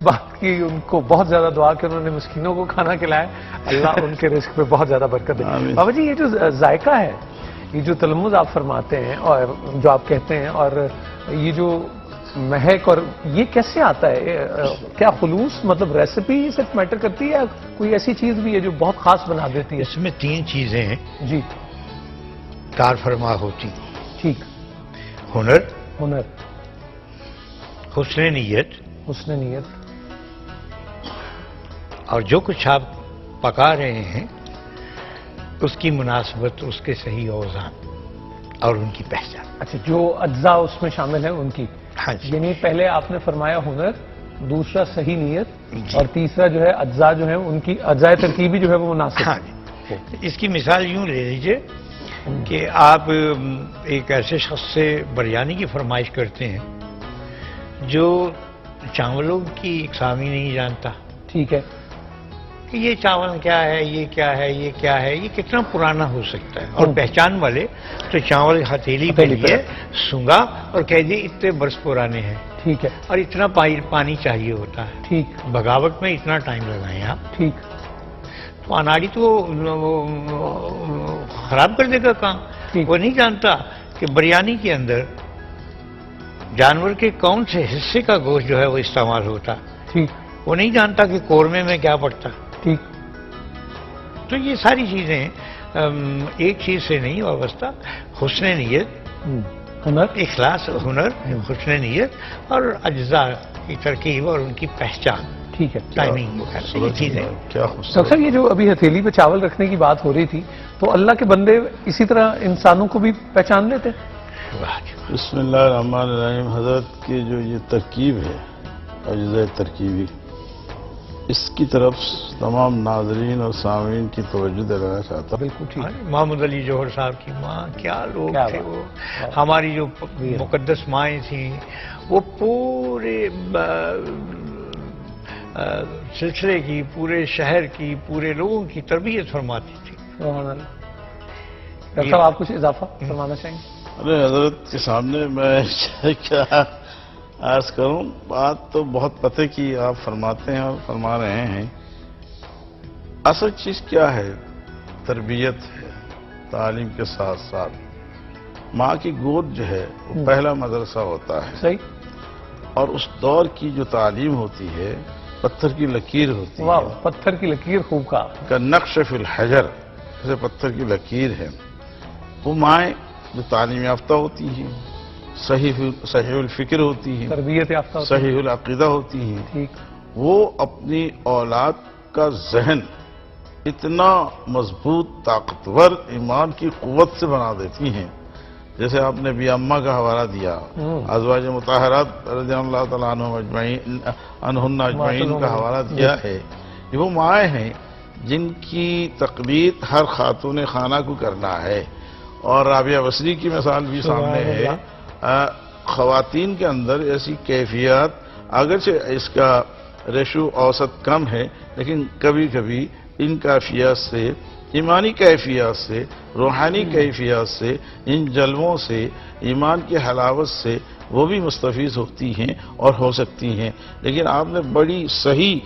بات کی ان کو بہت زیادہ دعا کہ انہوں نے مسکینوں کو کھانا کھلایا، اللہ ان کے رزق پہ بہت زیادہ برکت دے۔ بابا جی یہ جو ذائقہ ہے، یہ جو تلمذ آپ فرماتے ہیں اور جو آپ کہتے ہیں، اور یہ جو مہک، اور یہ کیسے آتا ہے؟ کیا خلوص مطلب ریسیپی صرف میٹر کرتی ہے یا کوئی ایسی چیز بھی ہے جو بہت خاص بنا دیتی ہے؟ اس میں 3 چیزیں ہیں جی کار فرما ہوتی: ٹھیک، ہنر، ہنر، حسن نیت، حسن نیت، اور جو کچھ آپ پکا رہے ہیں اس کی مناسبت، اس کے صحیح اوزان اور ان کی پہچان۔ اچھا، جو اجزاء اس میں شامل ہیں ان کی، ہاں جی، یعنی پہلے آپ نے فرمایا ہنر، دوسرا صحیح نیت، جی، اور تیسرا جو ہے اجزاء جو ہیں ان کی اجزاء ترکیبی جو ہے وہ مناسب۔ ہاں جی۔ اس کی مثال یوں لے لیجئے کہ آپ ایک ایسے شخص سے بریانی کی فرمائش کرتے ہیں جو چاولوں کی اقسام ہی نہیں جانتا ٹھیک ہے، کہ یہ چاول کیا ہے، یہ کیا ہے، یہ کیا ہے، یہ کتنا پرانا ہو سکتا ہے، اور پہچان والے تو چاول ہتھیلی پہ لیے سونگا اور کہہ دیے اتنے برس پرانے ہیں، ٹھیک ہے، اور اتنا پانی چاہیے ہوتا ہے، ٹھیک، بغاوت میں اتنا ٹائم لگائیں آپ، ٹھیک، تو اناڑی تو خراب کر دے گا کام۔ وہ نہیں جانتا کہ بریانی کے اندر جانور کے کون سے حصے کا گوشت جو ہے وہ استعمال ہوتا، ٹھیک، وہ نہیں جانتا کہ قورمے میں کیا پڑتا۔ ٹھیک، تو یہ ساری چیزیں ایک چیز سے نہیں وابستہ، حسن نیت، ہنر، اخلاص، ہنر، حسن نیت اور اجزاء کی ترکیب اور ان کی پہچان، ٹھیک ہے، ٹائمنگ وغیرہ یہ چیزیں۔ ڈاکٹر صاحب یہ جو ابھی ہتھیلی پہ چاول رکھنے کی بات ہو رہی تھی، تو اللہ کے بندے اسی طرح انسانوں کو بھی پہچان لیتے؟ بسم اللہ الرحمن الرحیم۔ حضرت کی جو یہ ترکیب ہے، اجزاء ترکیبی، اس کی طرف تمام ناظرین اور سامعین کی توجہ دلانا چاہتا ہوں۔ بالکل ٹھیک، محمد علی جوہر صاحب کی ماں، کیا لوگ کیا تھے بات، وہ، ہماری جو مقدس مائیں تھیں وہ پورے سلسلے کی، پورے شہر کی، پورے لوگوں کی تربیت فرماتی تھی۔ سبحان اللہ۔ ڈاکٹر صاحب آپ کچھ اضافہ فرمانا چاہیں گے؟ ارے حضرت کے سامنے میں کیا عرض کروں، بات تو بہت پتے کی آپ فرماتے ہیں اور فرما رہے ہیں۔ اصل چیز کیا ہے؟ تربیت ہے، تعلیم کے ساتھ ساتھ ماں کی گود جو ہے وہ پہلا مدرسہ ہوتا ہے، صحیح، اور اس دور کی جو تعلیم ہوتی ہے پتھر کی لکیر ہوتی واہ، ہے، پتھر کی لکیر خوب کہا۔ کا نقش فی الحجر، جیسے پتھر کی لکیر ہے۔ وہ مائیں جو تعلیم یافتہ ہوتی ہیں، صحیح الفکر ہوتی ہیں، تربیت یافتہ ہوتی ہے، صحیح العقیدہ ہوتی ہیں، ٹھیک، وہ اپنی اولاد کا ذہن اتنا مضبوط، طاقتور، ایمان کی قوت سے بنا دیتی ہیں۔ جیسے آپ نے بی اماں کا حوالہ دیا، ازواج مطہرات رضی اللہ تعالیٰ عنہن اجمعین کا حوالہ دیا ہے، یہ وہ مائیں ہیں جن کی تقلید ہر خاتون خانہ کو کرنا ہے۔ اور رابعہ بصری کی مثال بھی سامنے ہے۔ خواتین کے اندر ایسی کیفیات، اگرچہ اس کا ریشو اوسط کم ہے، لیکن کبھی کبھی ان کیفیات سے، ایمانی کیفیات سے، روحانی کیفیات سے، ان جلووں سے، ایمان کی حلاوت سے وہ بھی مستفیض ہوتی ہیں اور ہو سکتی ہیں۔ لیکن آپ نے بڑی صحیح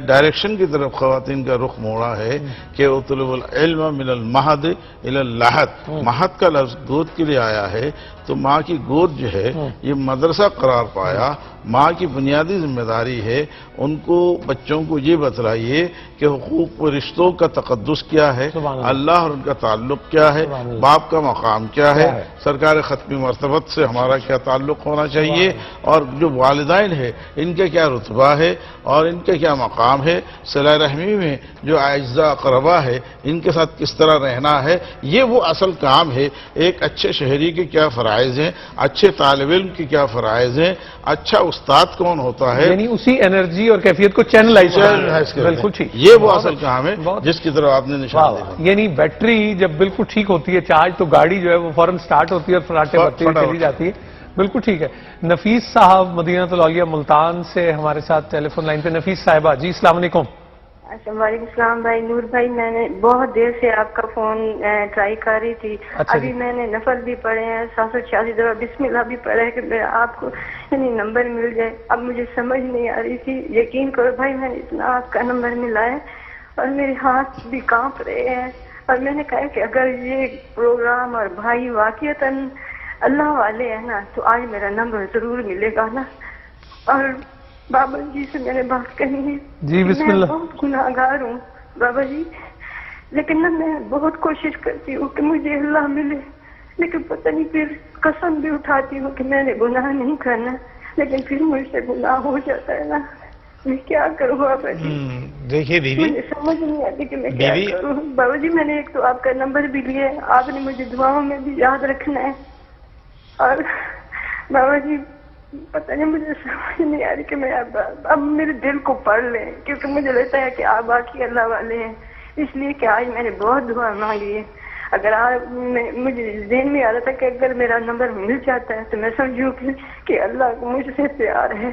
ڈائریکشن کی طرف خواتین کا رخ موڑا ہے کہ اطلب العلم من المہد الی اللحد۔ مہد کا لفظ گود کے لیے آیا ہے، تو ماں کی گود جو ہے یہ مدرسہ قرار پایا۔ ماں کی بنیادی ذمہ داری ہے ان کو، بچوں کو یہ بتلائیے کہ حقوق و رشتوں کا تقدس کیا ہے، اللہ اور ان کا تعلق کیا ہے، باپ کا مقام کیا ہے، سرکار ختمی مرتبت سے ہمارا کیا تعلق ہونا چاہیے، اور جو والدین ہے ان کے کیا رتبہ ہے اور ان کے کیا مقام ہے، صلہ رحمی میں جو اعزاء اقربا ہے ان کے ساتھ کس طرح رہنا ہے۔ یہ وہ اصل کام ہے۔ ایک اچھے شہری کے کیا فرائض ہیں، اچھے طالب علم کے کیا فرائض ہیں، اچھا استاد کون ہوتا ہے، یعنی اسی انرجی اور کیفیت کو چینلائز کرنا، بالکل ٹھیک، یہ وہ اصل کام ہے جس کی طرف آپ نے نشان دیا۔ یعنی بیٹری جب بالکل ٹھیک ہوتی ہے چارج، تو گاڑی جو ہے وہ فوراً سٹارٹ ہوتی ہے اور فراٹے بڑھتی ہوئی چلی جاتی ہے۔ بالکل ٹھیک ہے۔ نفیس صاحب مدینہ الاولیاء ملتان سے ہمارے ساتھ ٹیلی فون لائن پہ۔ نفیس صاحبہ جی، السلام علیکم۔ اچھا وعلیکم السلام بھائی نور بھائی، میں نے بہت دیر سے آپ کا فون ٹرائی کر رہی تھی. اچھا ابھی جی. میں نے نفل بھی پڑھے ہیں 786 دفعہ بسم اللہ بھی پڑھا ہے کہ میرا آپ کو یعنی نمبر مل جائے. اب مجھے سمجھ نہیں آ رہی تھی. یقین کرو بھائی میں نے اتنا آپ کا نمبر ملا ہے اور میرے ہاتھ بھی کانپ رہے ہیں. اور میں نے کہا کہ اگر یہ پروگرام اور بھائی واقعتاً اللہ والے ہیں نا تو آج میرا نمبر ضرور ملے گا نا. اور بابا جی سے میں نے بات کرنی ہے. جی بسم میں اللہ. بہت گناہ گار ہوں بابا جی، لیکن نا میں بہت کوشش کرتی ہوں کہ مجھے اللہ ملے، لیکن پتہ نہیں پھر قسم بھی اٹھاتی ہوں کہ میں نے گناہ نہیں کرنا، لیکن پھر مجھ سے گناہ ہو جاتا ہے نا. میں کیا کروں بابا جی؟ دیکھیے بی بی، مجھے سمجھ نہیں آتی کہ میں کیا کروں. بابا جی میں نے ایک تو آپ کا نمبر بھی لیا ہے، آپ نے مجھے دعاؤں میں بھی یاد رکھنا ہے. اور بابا جی پتہ نہیں مجھے سمجھ نہیں آ رہی کہ میں اب میرے دل کو پڑھ لیں، کیونکہ مجھے لگتا ہے کہ آپ باقی اللہ والے ہیں، اس لیے کہ آج میں نے بہت دعا مانگی ہے. اگر آپ مجھے ذہن میں آ رہا تھا کہ اگر میرا نمبر مل جاتا ہے تو میں سمجھوں کہ اللہ کو مجھ سے پیار ہے.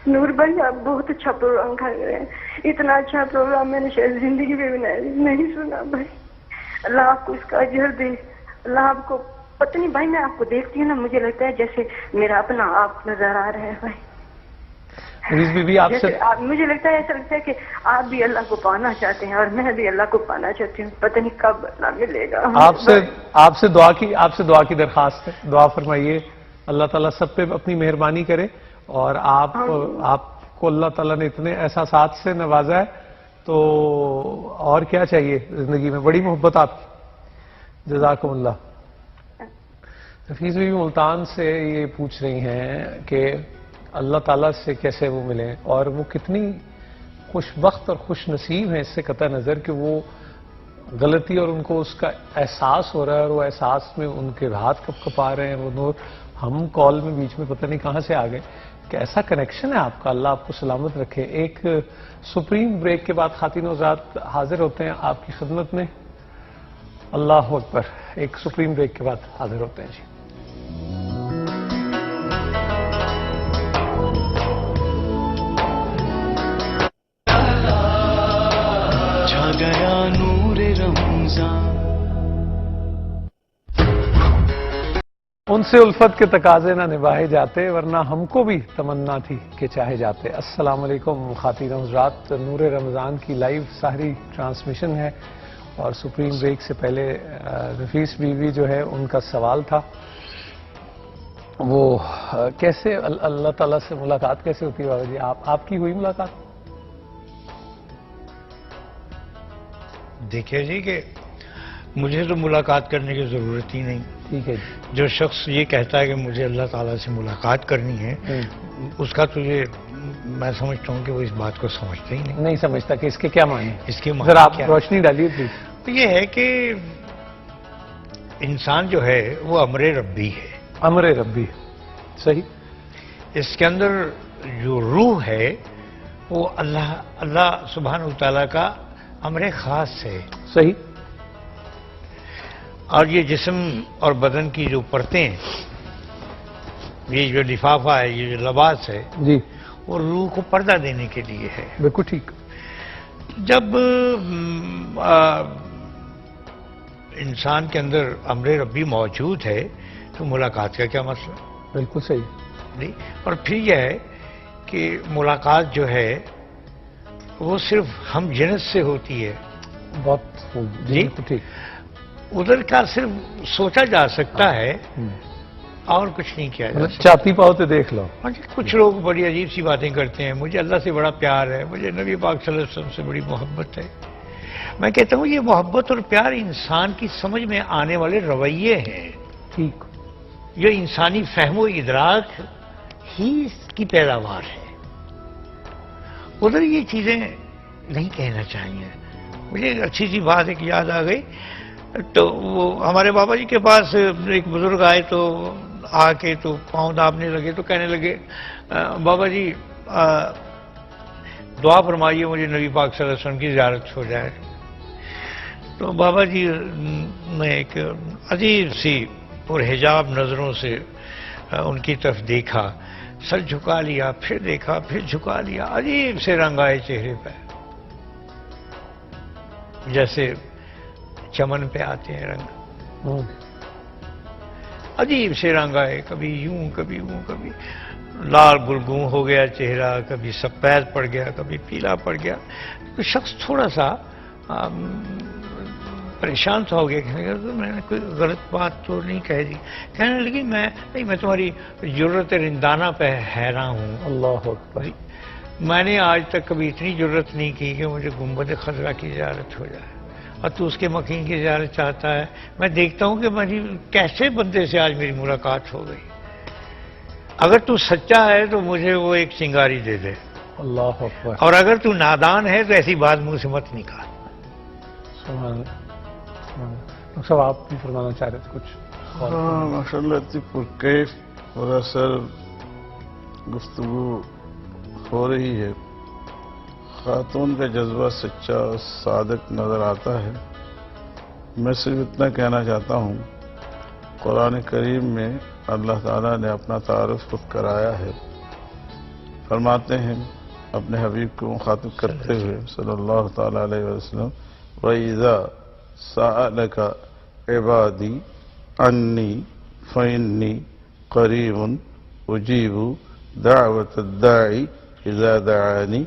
نور بھائی آپ بہت اچھا پروگرام کر رہے ہیں. اتنا اچھا پروگرام میں نے شاید زندگی میں نہیں سنا بھائی. اللہ آپ کو اس کا اجر دے. اللہ آپ کو پتہ نہیں بھائی، میں آپ کو دیکھتی ہوں نا مجھے لگتا ہے جیسے میرا اپنا آپ نظر آ رہا ہے بھائی. بی بی آپ سے مجھے لگتا ہے ایسا لگتا ہے کہ آپ بھی اللہ کو پانا چاہتے ہیں اور میں بھی اللہ کو پانا چاہتی ہوں. پتہ نہیں کب اللہ ملے گا. آپ سے دعا کی درخواست ہے. دعا فرمائیے اللہ تعالیٰ سب پہ اپنی مہربانی کرے، اور آپ کو اللہ تعالیٰ نے اتنے احساسات سے نوازا ہے تو اور کیا چاہیے زندگی میں. بڑی محبت آپ کی، جزاکم اللہ. حفیظ بی بی ملتان سے یہ پوچھ رہی ہیں کہ اللہ تعالیٰ سے کیسے وہ ملیں، اور وہ کتنی خوش بخت اور خوش نصیب ہیں اس سے قطع نظر کہ وہ غلطی اور ان کو اس کا احساس ہو رہا ہے، اور وہ احساس میں ان کے ہاتھ کپ کپا رہے ہیں. وہ نور ہم کال میں بیچ میں پتہ نہیں کہاں سے آ گئے کہ ایسا کنیکشن ہے آپ کا. اللہ آپ کو سلامت رکھے. ایک سپریم بریک کے بعد خواتین و حضرات حاضر ہوتے ہیں آپ کی خدمت میں. اللہ اکبر. ایک سپریم بریک کے بعد حاضر ہوتے ہیں. جی چھا گیا نور رمضان. ان سے الفت کے تقاضے نہ نبھائے جاتے ورنہ ہم کو بھی تمنا تھی کہ چاہے جاتے. السلام علیکم خواتین و حضرات. نور رمضان کی لائیو سحری ٹرانسمیشن ہے، اور سپریم بریک سے پہلے رفیس بی بی جو ہے ان کا سوال تھا وہ کیسے اللہ تعالیٰ سے ملاقات کیسے ہوتی ہے. بابا جی آپ کی ہوئی ملاقات؟ دیکھیے جی کہ مجھے تو ملاقات کرنے کی ضرورت ہی نہیں. ٹھیک ہے جی. جو شخص یہ کہتا ہے کہ مجھے اللہ تعالیٰ سے ملاقات کرنی ہے اس کا تو یہ میں سمجھتا ہوں کہ وہ اس بات کو سمجھتا ہی نہیں سمجھتا کہ اس کے کیا معنی ہے. اس کے ذرا معنی آپ کیا روشنی ڈالیے پلیز. تو یہ ہے کہ انسان جو ہے وہ امر ربی ہے. امر ربی صحیح. اس کے اندر جو روح ہے وہ اللہ سبحانہ وتعالیٰ کا امر خاص ہے. صحیح. اور یہ جسم اور بدن کی جو پرتیں، یہ جو لفافہ ہے، یہ جو لباس ہے، جی وہ روح کو پردہ دینے کے لیے ہے. بالکل ٹھیک. جب انسان کے اندر امر ربی موجود ہے تو ملاقات کا کیا مسئلہ؟ بالکل صحیح. نہیں. اور پھر یہ ہے کہ ملاقات جو ہے وہ صرف ہم جنس سے ہوتی ہے. بہت جی بالکل ٹھیک. ادھر کا صرف سوچا جا سکتا ہے اور کچھ نہیں کیا جا سکتا. چاہتی پاؤ تو دیکھ لو. کچھ لوگ بڑی عجیب سی باتیں کرتے ہیں، مجھے اللہ سے بڑا پیار ہے، مجھے نبی پاک صلی اللہ علیہ وسلم سے بڑی محبت ہے. میں کہتا ہوں یہ محبت اور پیار انسان کی سمجھ میں آنے والے رویے ہیں. ٹھیک. جو انسانی فہم و ادراک ہی اس کی پیداوار ہے. ادھر یہ چیزیں نہیں کہنا چاہیے. مجھے ایک اچھی سی بات ایک یاد آ گئی. تو وہ ہمارے بابا جی کے پاس ایک بزرگ آئے تو آ کے تو پاؤں دابنے لگے تو کہنے لگے بابا جی دعا فرمائیے مجھے نبی پاک صلی اللہ علیہ وسلم کی زیارت ہو جائے. تو بابا جی نے ایک عجیب سی پرحجاب نظروں سے ان کی طرف دیکھا سر جھکا لیا، پھر دیکھا، پھر جھکا لیا، عجیب سے رنگ آئے چہرے پہ، جیسے چمن پہ آتے ہیں رنگ، عجیب سے رنگ آئے، کبھی یوں کبھی یوں، کبھی لال گلگوں ہو گیا چہرہ، کبھی سفید پڑ گیا، کبھی پیلا پڑ گیا۔ تو شخص تھوڑا سا پریشان سا ہو گیا، کہنے لگا میں نے کوئی غلط بات تو نہیں کہہ دی، کہنے لگی میں تمہاری جرت رندانہ پہ حیران ہوں۔ اللہ اکبر۔ میں نے آج تک کبھی اتنی جرت نہیں کی کہ مجھے گنبد خضرا کی زیارت ہو جائے، اور تو اس کے مکین کی زیارت چاہتا ہے۔ میں دیکھتا ہوں کہ میری کیسے بندے سے آج میری ملاقات ہو گئی، اگر تو سچا ہے تو مجھے وہ ایک چنگاری دے دے، اللہ اکبر۔ اور اگر تو نادان ہے تو ایسی بات منہ سے مت نکال۔ سبحان اللہ۔ ڈاکٹر صاحب آپ بھی فرمانا چاہ رہے تھے کچھ؟ ہاں ماشاء اللہ، اتنی پرکیف اور اثر گفتگو ہو رہی ہے، خاتون کا جذبہ سچا اور صادق نظر آتا ہے۔ میں صرف اتنا کہنا چاہتا ہوں، قرآن کریم میں اللہ تعالیٰ نے اپنا تعارف خود کرایا ہے، فرماتے ہیں اپنے حبیب کو مخاطب کرتے ہوئے صلی اللہ تعالیٰ علیہ وسلم، وَإِذَا سَأَلَكَ عِبَادِي عَنِّي فَإِنِّي قَرِيبٌ أُجِيبُ دَعْوَةَ الدَّاعِ إِذَا دَعَانِي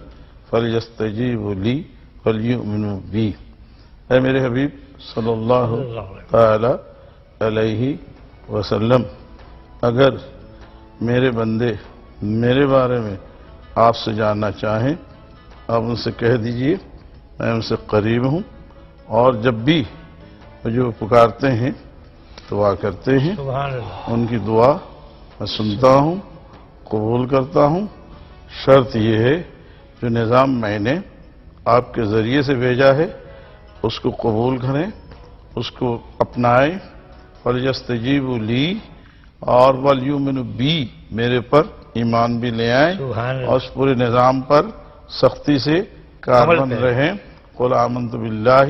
فَلْيَسْتَجِيبُوا لِي وَلْيُؤْمِنُوا بِي۔ اے میرے حبیب صلی اللہ تعالیٰ علیہ وسلم، اگر میرے بندے میرے بارے میں آپ سے جاننا چاہیں، آپ ان سے کہہ دیجئے میں ان سے قریب ہوں، اور جب بھی مجھے وہ پکارتے ہیں دعا کرتے ہیں، سبحان اللہ۔ ان کی دعا میں سنتا ہوں، قبول کرتا ہوں۔ شرط یہ ہے جو نظام میں نے آپ کے ذریعے سے بھیجا ہے اس کو قبول کریں، اس کو اپنائیں، فَلْيَسْتَجِيبُوا لِي اور وَلْيُؤْمِنُوا بِي، میرے پر ایمان بھی لے آئیں سبحان اللہ۔ اور اس پورے نظام پر سختی سے کاربند کریں۔ رہیں۔ قُلْ آمَنْتُ بِاللَّهِ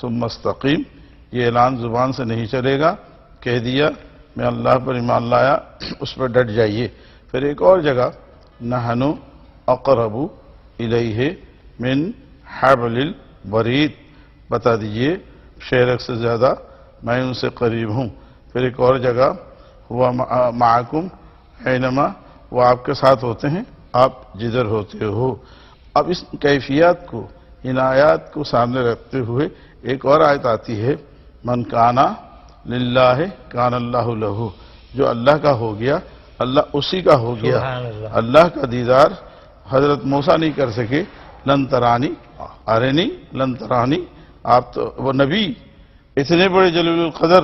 ثُمَّ اسْتَقِیمْ، یہ اعلان زبان سے نہیں چلے گا، کہہ دیا میں اللہ پر ایمان لایا، اس پر ڈٹ جائیے۔ پھر ایک اور جگہ نَحْنُ أَقْرَبُ إِلَيْهِ مِنْ حَبْلِ الْوَرِيدِ، بتا دیجئے شیرک سے زیادہ میں ان سے قریب ہوں۔ پھر ایک اور جگہ ہوا معکم اینما، وہ آپ کے ساتھ ہوتے ہیں آپ جدھر ہوتے ہو۔ اب اس کیفیات کو، ان آیات کو سامنے رکھتے ہوئے ایک اور آیت آتی ہے، من کانا للہ کان اللہ لہو، جو اللہ کا ہو گیا اللہ اسی کا ہو گیا۔ سبحان اللہ۔ اللہ کا دیدار حضرت موسیٰ نہیں کر سکے، لن ترانی ارنی لن ترانی، آپ تو وہ نبی اتنے بڑے جلیل القدر،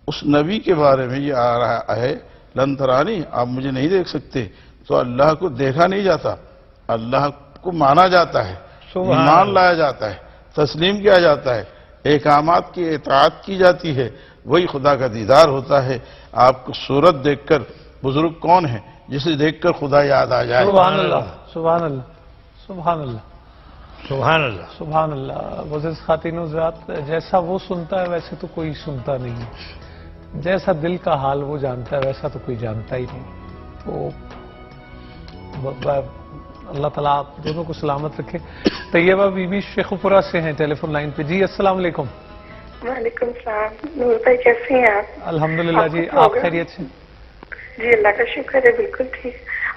اس نبی کے بارے میں یہ آ رہا ہے لن ترانی، آپ مجھے نہیں دیکھ سکتے۔ تو اللہ کو دیکھا نہیں جاتا، اللہ کو مانا جاتا ہے، ایمان لایا جاتا ہے، تسلیم کیا جاتا ہے، احکامات کی اطاعت کی جاتی ہے، وہی خدا کا دیدار ہوتا ہے۔ آپ کو صورت دیکھ کر، بزرگ کون ہے جسے دیکھ کر خدا یاد آ جائے؟ سبحان اللہ، سبحان اللہ، سبحان اللہ، سبحان اللہ۔ سبحان اللہ۔ معزز خواتین و حضرات، جیسا وہ سنتا ہے ویسے تو کوئی سنتا نہیں ہے، جیسا دل کا حال وہ جانتا ہے ویسا تو کوئی جانتا ہی نہیں۔ تو اللہ تعالیٰ آپ دونوں کو سلامت رکھے۔ طیبہ بی بی شیخ پورہ سے ہیں ٹیلی فون لائن پہ۔ جی السلام علیکم۔ وعلیکم السلام، نور بھائی کیسے ہیں آپ؟ الحمدللہ جی، آپ خیریت سے؟ جی اللہ کا شکر ہے، بالکل ٹھیک۔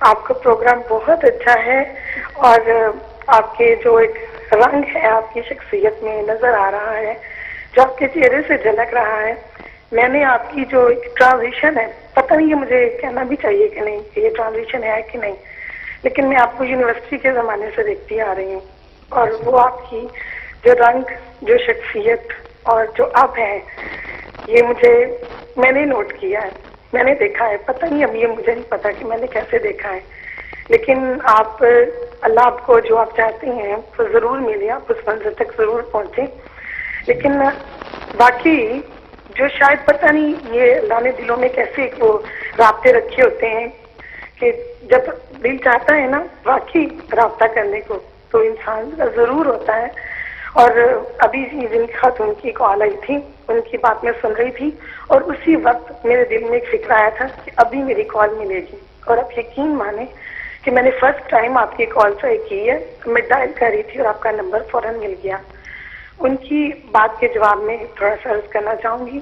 آپ کا پروگرام بہت اچھا ہے، اور آپ کے جو ایک رنگ ہے آپ کی شخصیت میں نظر آ رہا ہے، جو آپ کے چہرے سے جھلک رہا ہے۔ میں نے آپ کی جو ایک ٹرانزیشن ہے، پتہ نہیں یہ مجھے کہنا بھی چاہیے کہ نہیں کہ یہ ٹرانزیشن ہے کہ نہیں، لیکن میں آپ کو یونیورسٹی کے زمانے سے دیکھتی آ رہی ہوں، اور وہ آپ کی جو رنگ، جو شخصیت اور جو اب ہے، یہ میں نے نوٹ کیا ہے، میں نے دیکھا ہے۔ پتہ نہیں اب یہ مجھے نہیں پتا کہ میں نے کیسے دیکھا ہے، لیکن آپ اللہ آپ کو جو آپ چاہتے ہیں وہ ضرور ملے، آپ اس منزل تک ضرور پہنچیں۔ لیکن باقی جو شاید پتہ نہیں یہ اللہ نے دلوں میں کیسے وہ رابطے رکھے ہوتے ہیں کہ جب دل چاہتا ہے نا واقعی رابطہ کرنے کو تو انسان کا ضرور ہوتا ہے۔ اور ابھی جن خاتون کی کال آئی تھی ان کی بات میں سن رہی تھی، اور اسی وقت میرے دل میں ایک فکر آیا تھا کہ ابھی میری کال ملے گی، اور آپ یقین مانیں کہ میں نے فرسٹ ٹائم آپ کی کال ٹرائی کی ہے، میں ڈائل کر رہی تھی اور آپ کا نمبر فوراً مل گیا. ان کی بات کے جواب میں تھوڑا سا عرض کرنا چاہوں گی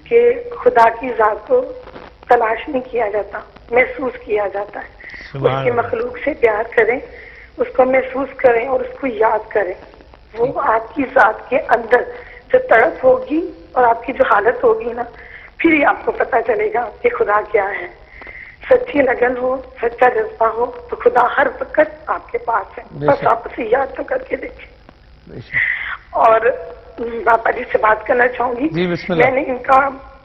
کہ خدا کی ذات کو تلاش نہیں کیا جاتا، محسوس کیا جاتا ہے. اس کی مخلوق سے پیار کریں، اس کو محسوس کریں اور اس کو یاد کریں. وہ آپ کی ذات کے اندر جو تڑپ ہوگی اور آپ کی جو حالت ہوگی نا، پھر ہی آپ کو پتہ چلے گا کہ خدا کیا ہے. سچی لگن ہو، سچا جذبہ ہو تو خدا ہر وقت آپ کے پاس ہے. بس آپ اسے یاد تو کر کے دیکھیں. اور باپا جی سے بات کرنا چاہوں گی. میں نے ان کا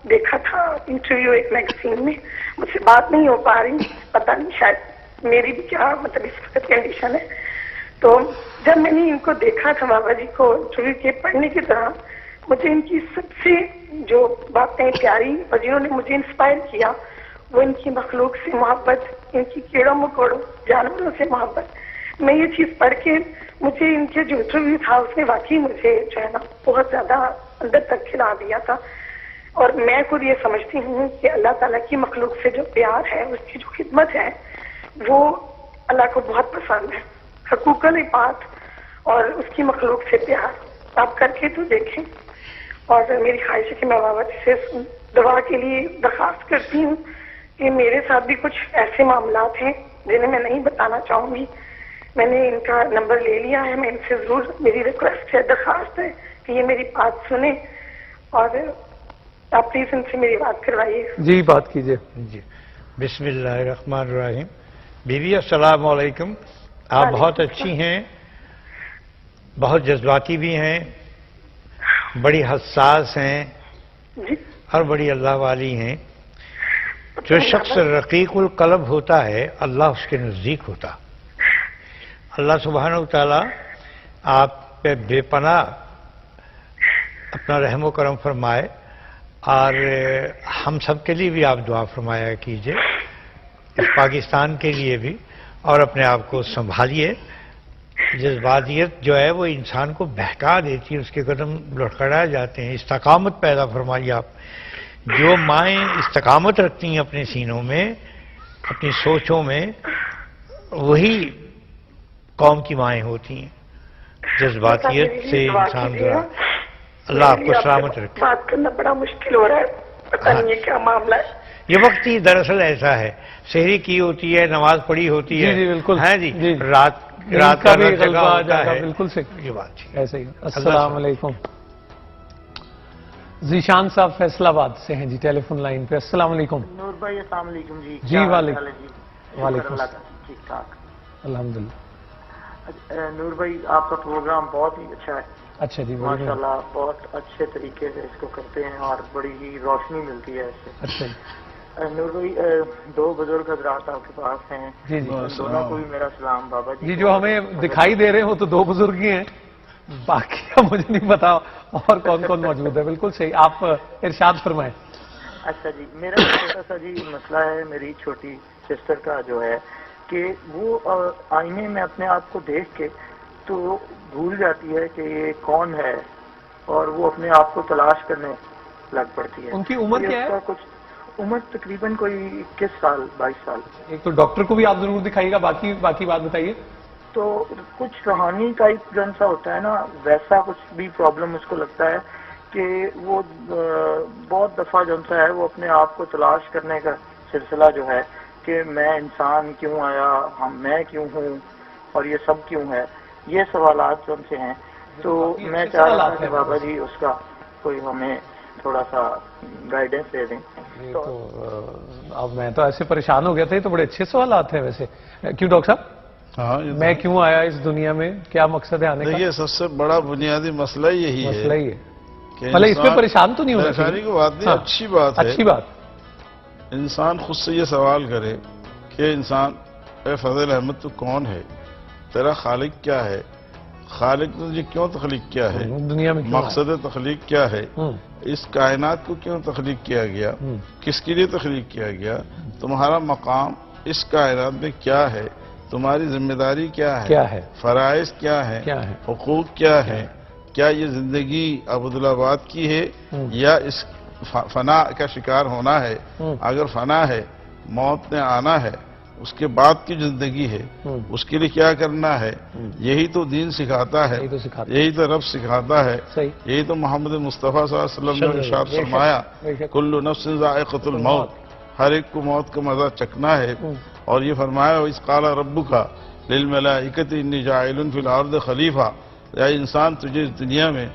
دیکھا تھا انٹرویو ایک میگزین میں، مجھ سے بات نہیں ہو پا رہی، پتہ نہیں شاید میری بھی کیا مطلب اس وقت کنڈیشن ہے. تو جب میں نے ان کو دیکھا تھا بابا جی کو انٹرویو کے پڑھنے کی طرح، مجھے ان کی سب سے جو باتیں پیاری اور جنہوں نے مجھے انسپائر کیا وہ ان کی مخلوق سے محبت، ان کی کیڑوں مکوڑوں جانوروں سے محبت. میں یہ چیز پڑھ کے مجھے ان کے جو انٹرویو تھا اس نے واقعی مجھے جو ہے نا بہت زیادہ اندر تک کھلا دیا تھا. اور میں خود یہ سمجھتی ہوں کہ اللہ تعالیٰ کی مخلوق سے جو پیار ہے، اس کی جو خدمت ہے، وہ اللہ کو بہت پسند ہے. حقوق العباد اور اس کی مخلوق سے پیار آپ کر کے تو دیکھیں. اور میری خواہش ہے کہ میں بابا جی سے دعا کے لیے درخواست کرتی ہوں کہ میرے ساتھ بھی کچھ ایسے معاملات ہیں جنہیں میں نہیں بتانا چاہوں گی. میں نے ان کا نمبر لے لیا ہے، میں ان سے ضرور، میری ریکویسٹ ہے، درخواست ہے کہ یہ میری بات سنیں اور آپ پلیز ان سے میری بات کروائیے. جی بات کیجیے. جی بسم اللہ الرحمن الرحیم. بیوی السلام علیکم. آپ بہت اچھی ہیں، بہت جذباتی بھی ہیں، بڑی حساس ہیں اور بڑی اللہ والی ہیں. جو شخص رقیق القلب ہوتا ہے اللہ اس کے نزدیک ہوتا. اللہ سبحانہ و تعالیٰ آپ پہ بے پناہ اپنا رحم و کرم فرمائے اور ہم سب کے لیے بھی آپ دعا فرمایا کیجئے، اس پاکستان کے لیے بھی. اور اپنے آپ کو سنبھالیے. جذباتیت جو ہے وہ انسان کو بہکا دیتی ہے، اس کے قدم لڑکھڑا جاتے ہیں. استقامت پیدا فرمائیے آپ. جو مائیں استقامت رکھتی ہیں اپنے سینوں میں، اپنی سوچوں میں، وہی قوم کی مائیں ہوتی ہیں. جذباتیت سے انسان جو اللہ آپ کو سلامت رکھے. بات کرنا بڑا مشکل ہو رہا ہے، پتہ نہیں ہے کیا معاملہ ہے. یہ وقت ہی دراصل ایسا ہے، سحری کی ہوتی ہے، نماز پڑھی ہوتی ہے. جی بالکل. ہے جی. رات کا بھی غلبہ آ جاتا ہے. بالکل سے یہ بات ایسے ہی. السلام علیکم. ذیشان صاحب فیصل آباد سے ہیں جی ٹیلی فون لائن پہ. السلام علیکم. نور بھائی السلام علیکم. جی وعلیکم السلام. ٹھیک ٹھاک الحمدللہ. نور بھائی آپ کا پروگرام بہت ہی اچھا ہے. اچھا جی. ماشاء اللہ بہت اچھے طریقے سے اس کو کرتے ہیں اور بڑی ہی روشنی ملتی ہے اس سے. اچھا جی. نور بھائی دو بزرگ حضرات آپ کے پاس ہیں، جی جی. دونوں کو بھی میرا سلام. بابا جی جو ہمیں دکھائی دے رہے ہو تو دو بزرگ ہی ہیں، باقی کا مجھے نہیں پتا اور کون کون موجود ہے. بالکل صحیح، آپ ارشاد فرمائیں. اچھا جی. میرا چھوٹا سا جی مسئلہ ہے، میری چھوٹی سسٹر کا جو ہے کہ وہ آئینے میں اپنے آپ کو دیکھ کے تو بھول جاتی ہے کہ یہ کون ہے اور وہ اپنے آپ کو تلاش کرنے لگ پڑتی ہے. ان کی عمر کیا ہے؟ کچھ عمر تقریباً کوئی 21 سال 22 سال. ایک تو ڈاکٹر کو بھی آپ ضرور دکھائیے گا، باقی بات بتائیے. تو کچھ روحانی ٹائپ جن سا ہوتا ہے نا، ویسا کچھ بھی پرابلم اس کو لگتا ہے کہ وہ بہت دفعہ جن سا ہے وہ اپنے آپ کو تلاش کرنے کا سلسلہ جو ہے کہ میں انسان کیوں آیا، میں کیوں ہوں اور یہ سب کیوں ہے، یہ سوالات جو ان سے ہیں. تو میں چاہ رہا ہوں کہ بابا جی اس کا کوئی ہمیں تھوڑا سا گائیڈنس دے دیں. تو اب میں تو ایسے پریشان ہو گیا تھا. یہ تو بڑے اچھے سوالات ہیں ویسے. کیوں ڈاکٹر صاحب؟ ہاں میں کیوں آیا اس دنیا میں، کیا مقصد ہے آنے کا؟ دیکھیے سب سے بڑا بنیادی مسئلہ یہی ہے. مسئلہ ہی ہے. بھلے اس پہ پریشان تو نہیں ہونا چاہیے. کی بات نہیں، اچھی بات ہے. اچھی بات. انسان خود سے یہ سوال کرے کہ انسان اے فضل احمد تو کون ہے، تیرا خالق کیا ہے، خالق نے تجھے کیوں تخلیق کیا ہے، دنیا میں مقصد تخلیق کیا ہے، اس کائنات کو کیوں تخلیق کیا گیا، کس کے لیے تخلیق کیا گیا، تمہارا مقام اس کائنات میں کیا ہے، تمہاری ذمہ داری کیا ہے، فرائض کیا ہے، حقوق کیا ہے، کیا یہ زندگی عبدالآباد کی ہے یا اس فنا کا شکار ہونا ہے. اگر فنا ہے، موت نے آنا ہے اس کے بعد کی زندگی ہے اس کے لیے کیا کرنا ہے، یہی تو دین سکھاتا ہے، یہی تو رب سکھاتا ہے، یہی تو محمد مصطفیٰ صلی اللہ علیہ وسلم نے ارشاد فرمایا کل نفس ذائقۃ الموت، ہر ایک کو موت کا مزہ چکھنا ہے، اور یہ فرمایا وَإِذْ قَالَ رَبُّكَ لِلْمَلَائِكَةِ إِنِّي جَاعِلٌ فِي الْأَرْضِ خلیفہ، یا انسان تجھے اس دنیا میں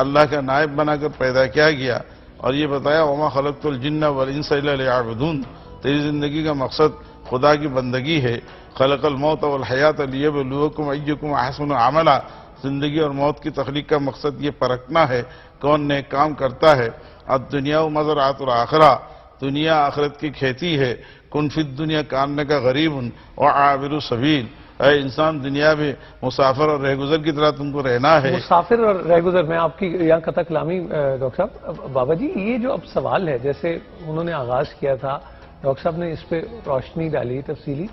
اللہ کا نائب بنا کر پیدا کیا گیا، اور یہ بتایا وَمَا خَلَقْتُ الْجِنَّ وَالْإِنسَ إِلَّا لِيَعْبُدُونِ، تیری زندگی کا مقصد خدا کی بندگی ہے، خلق الموت والحیات لیبلوکم ایکم احسن عملا، زندگی اور موت کی تخلیق کا مقصد یہ پرکھنا ہے کون نیک کام کرتا ہے۔ الدنیا مزرعۃ الآخرہ، دنیا آخرت کی کھیتی ہے، کن فی الدنیا کاننے کا غریب وعابر السبیل، اے انسان دنیا میں مسافر اور رہگزر کی طرح تم کو رہنا ہے۔ مسافر اور رہگزر، میں آپ کی یہاں قطع کلامی ڈاکٹر صاحب، بابا جی یہ جو اب سوال ہے، جیسے انہوں نے آغاز کیا تھا، ڈاکٹر صاحب نے اس پہ روشنی ڈالی تفصیلی،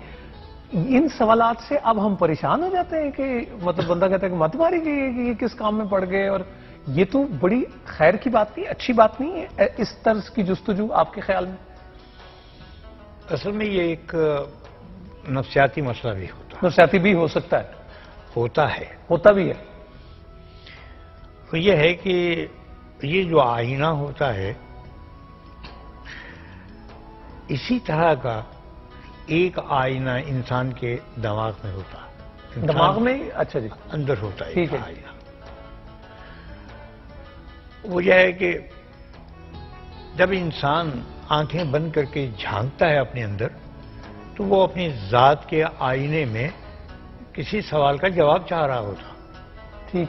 ان سوالات سے اب ہم پریشان ہو جاتے ہیں کہ مطلب بندہ کہتا ہے کہ مت ماری کہ یہ کس کام میں پڑ گئے، اور یہ تو بڑی خیر کی بات نہیں، اچھی بات نہیں ہے اس طرز کی جستجو آپ کے خیال میں؟ اصل میں یہ ایک نفسیاتی مسئلہ بھی ہوتا ہے، نفسیاتی بھی ہو سکتا ہے، ہوتا بھی ہے۔ تو یہ ہے کہ یہ جو آئینہ ہوتا ہے اسی طرح کا ایک آئینہ انسان کے دماغ میں ہوتا ہے، دماغ میں؟ اچھا جی، اندر ہوتا ہے ٹھیک ایک ہے۔ آئینہ۔ وہ یہ ہے کہ جب انسان آنکھیں بند کر کے جھانکتا ہے اپنے اندر، تو وہ اپنی ذات کے آئینے میں کسی سوال کا جواب چاہ رہا ہوتا۔ ٹھیک،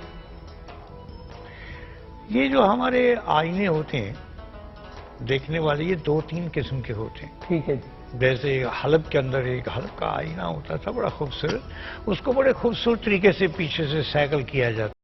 یہ جو ہمارے آئینے ہوتے ہیں دیکھنے والے، یہ 2-3 قسم کے ہوتے ہیں۔ ٹھیک ہے جی۔ جیسے حلب کے اندر ایک حلب کا آئینہ ہوتا تھا بڑا خوبصورت، اس کو بڑے خوبصورت طریقے سے پیچھے سے سائیکل کیا جاتا